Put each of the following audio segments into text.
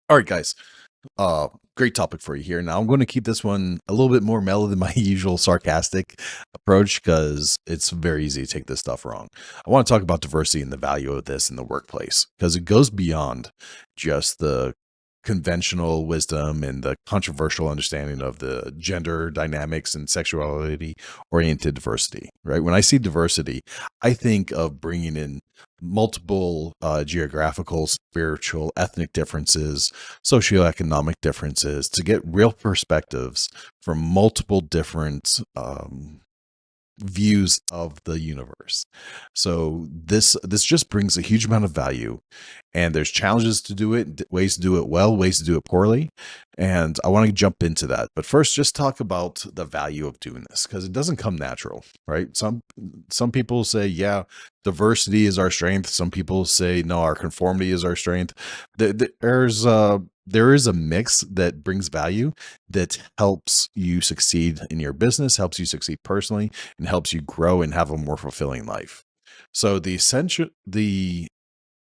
All right, guys. Great topic for you here. Now I'm going to keep this one a little bit more mellow than my usual sarcastic approach because it's very easy to take this stuff wrong. I want to talk about diversity and the value of this in the workplace because it goes beyond just the conventional wisdom and the controversial understanding of the gender dynamics and sexuality oriented diversity, right? When I see diversity, I think of bringing in multiple geographical, spiritual, ethnic differences, socioeconomic differences to get real perspectives from multiple different views of the universe. So this just brings a huge amount of value, and there's challenges to do it, ways to do it well, ways to do it poorly, and I want to jump into that. But first, just talk about the value of doing this because it doesn't come natural, right? Some people say, yeah, diversity is our strength. Some people say, no, our conformity is our strength. There is a mix that brings value that helps you succeed in your business, helps you succeed personally, and helps you grow and have a more fulfilling life. So the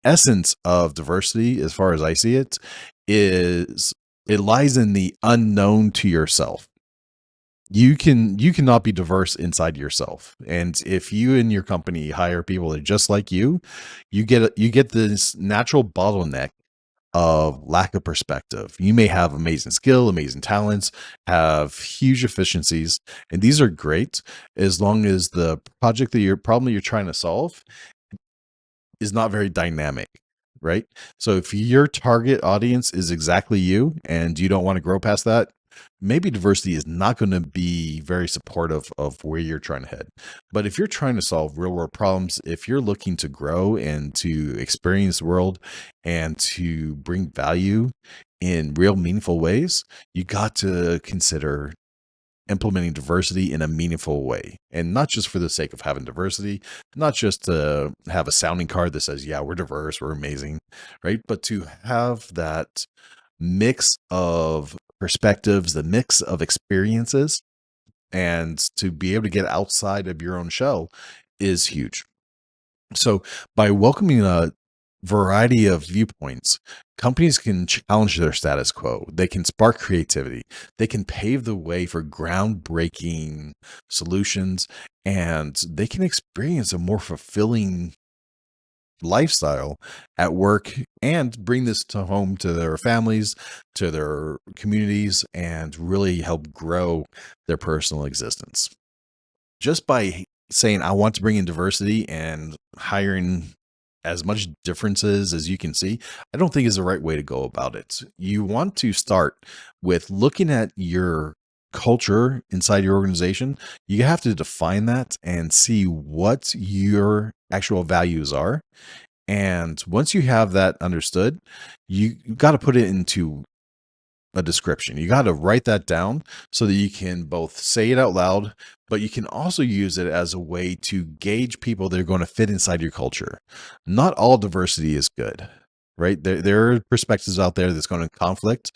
essence of diversity, as far as I see it, is it lies in the unknown to yourself. You cannot be diverse inside yourself, and if you and your company hire people that are just like you get this natural bottleneck of lack of perspective. You may have amazing skill, amazing talents, have huge efficiencies, and these are great as long as the problem that you're trying to solve is not very dynamic, right? So if your target audience is exactly you and you don't want to grow past that, maybe diversity is not going to be very supportive of where you're trying to head. But if you're trying to solve real world problems, if you're looking to grow and to experience the world and to bring value in real meaningful ways, you got to consider implementing diversity in a meaningful way, and not just for the sake of having diversity, not just to have a sounding card that says, yeah, we're diverse, we're amazing, right? But to have that mix of perspectives, the mix of experiences, and to be able to get outside of your own shell is huge. So by welcoming a variety of viewpoints, companies can challenge their status quo. They can spark creativity. They can pave the way for groundbreaking solutions, and they can experience a more fulfilling lifestyle at work and bring this to home to their families, to their communities, and really help grow their personal existence. Just by saying, I want to bring in diversity and hiring as much differences as you can see, I don't think is the right way to go about it. You want to start with looking at your culture inside your organization. You have to define that and see what your actual values are. And once you have that understood, you got to put it into a description. You got to write that down so that you can both say it out loud, but you can also use it as a way to gauge people that are going to fit inside your culture. Not all diversity is good, right? There are perspectives out there that's going to conflict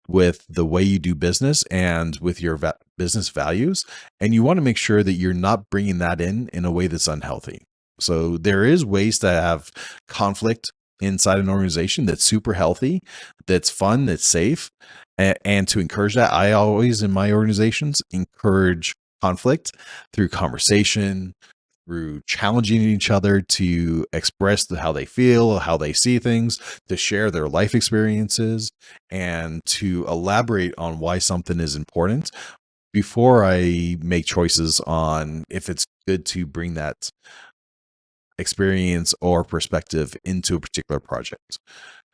with the way you do business and with your business values. And you want to make sure that you're not bringing that in a way that's unhealthy. So there is ways to have conflict inside an organization that's super healthy, that's fun, that's safe. And to encourage that, I always in my organizations encourage conflict through conversation, through challenging each other to express how they feel, how they see things, to share their life experiences, and to elaborate on why something is important before I make choices on if it's good to bring that experience or perspective into a particular project,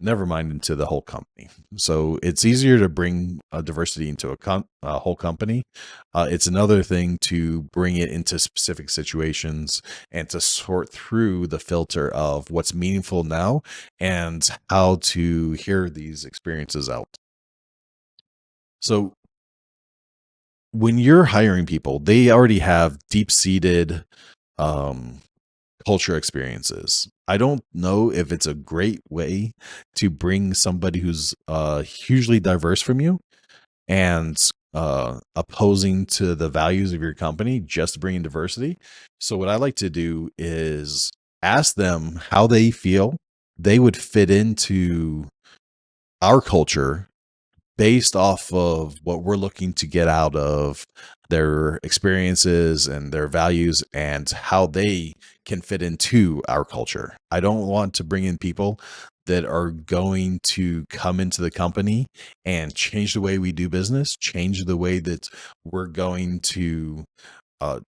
never mind into the whole company. So it's easier to bring diversity into a whole company. It's another thing to bring it into specific situations and to sort through the filter of what's meaningful now and how to hear these experiences out. So when you're hiring people, they already have deep-seated um, culture experiences. I don't know if it's a great way to bring somebody who's hugely diverse from you and opposing to the values of your company just to bring in diversity. So what I like to do is ask them how they feel they would fit into our culture based off of what we're looking to get out of their experiences and their values and how they can fit into our culture. I don't want to bring in people that are going to come into the company and change the way we do business, change the way that we're going to uh,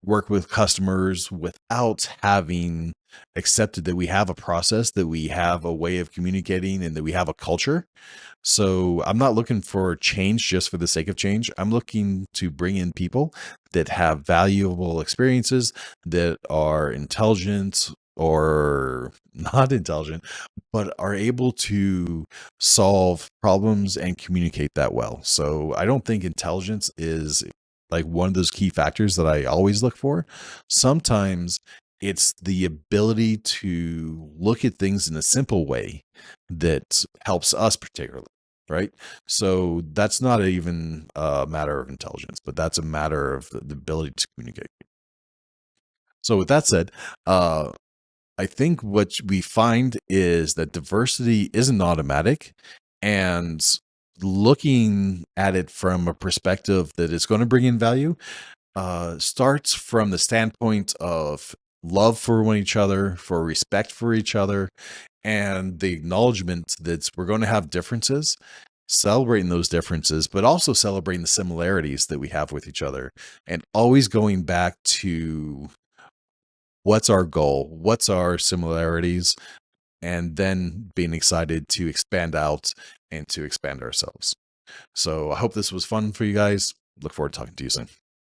work with customers without having accepted that we have a process, that we have a way of communicating, and that we have a culture. So I'm not looking for change just for the sake of change. I'm looking to bring in people that have valuable experiences, that are intelligent or not intelligent, but are able to solve problems and communicate that well. So I don't think intelligence is like one of those key factors that I always look for. Sometimes it's the ability to look at things in a simple way that helps us particularly, right? So that's not even a matter of intelligence, but that's a matter of the ability to communicate. So with that said, uh, I think what we find is that diversity isn't automatic, and looking at it from a perspective that is going to bring in value starts from the standpoint of love for one each other, for respect for each other, and the acknowledgement that we're going to have differences, celebrating those differences, but also celebrating the similarities that we have with each other, and always going back to what's our goal, what's our similarities, and then being excited to expand out and to expand ourselves. So I hope this was fun for you guys. Look forward to talking to you soon.